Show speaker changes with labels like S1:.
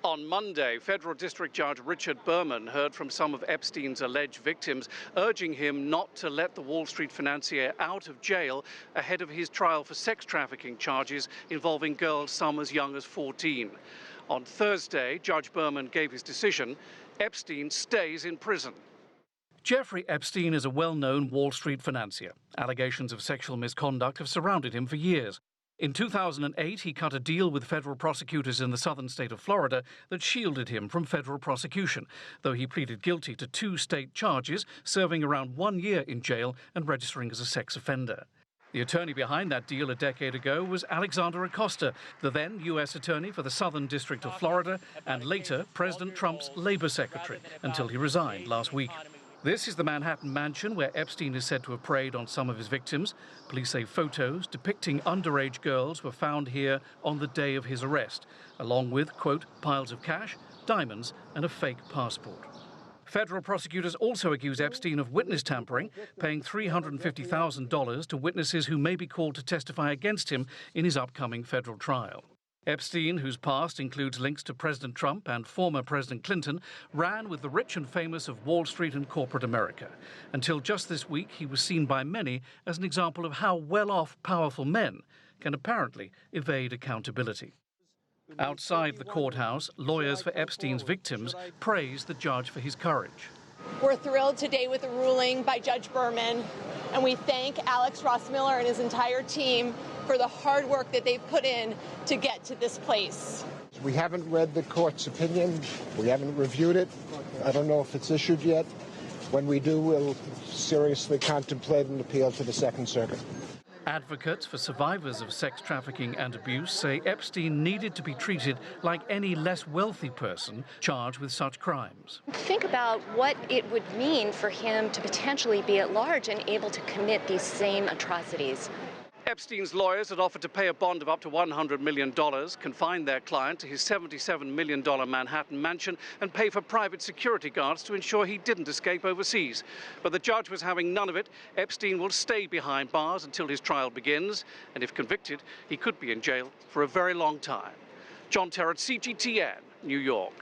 S1: On Monday, Federal District Judge Richard Berman heard from some of Epstein's alleged victims, urging him not to let the Wall Street financier out of jail ahead of his trial for sex trafficking charges involving girls some as young as 14. On Thursday, Judge Berman gave his decision. Epstein stays in prison. Jeffrey Epstein is a well-known Wall Street financier. Allegations of sexual misconduct have surrounded him for years. In 2008, he cut a deal with federal prosecutors in the southern state of Florida that shielded him from federal prosecution, though he pleaded guilty to 2 state charges, serving around 1 year in jail and registering as a sex offender. The attorney behind that deal a decade ago was Alexander Acosta, the then U.S. attorney for the Southern District of Florida and later President Trump's labor secretary, until he resigned last week. This is the Manhattan mansion where Epstein is said to have preyed on some of his victims. Police say photos depicting underage girls were found here on the day of his arrest, along with, quote, piles of cash, diamonds, and a fake passport. Federal prosecutors also accuse Epstein of witness tampering, paying $350,000 to witnesses who may be called to testify against him in his upcoming federal trial. Epstein, whose past includes links to President Trump and former President Clinton, ran with the rich and famous of Wall Street and corporate America. Until just this week, he was seen by many as an example of how well-off, powerful men can apparently evade accountability. Outside the courthouse, lawyers for Epstein's victims praised the judge for his courage.
S2: We're thrilled today with the ruling by Judge Berman, and we thank Alex Rossmiller and his entire team for the hard work that they've put in to get to this place.
S3: We haven't read the court's opinion. We haven't reviewed it. I don't know if it's issued yet. When we do, we'll seriously contemplate an appeal to the Second Circuit.
S1: Advocates for survivors of sex trafficking and abuse say Epstein needed to be treated like any less wealthy person charged with such crimes.
S4: Think about what it would mean for him to potentially be at large and able to commit these same atrocities.
S1: Epstein's lawyers had offered to pay a bond of up to $100 million, confine their client to his $77 million Manhattan mansion, and pay for private security guards to ensure he didn't escape overseas. But the judge was having none of it. Epstein will stay behind bars until his trial begins, and if convicted, he could be in jail for a very long time. John Terrett, CGTN, New York.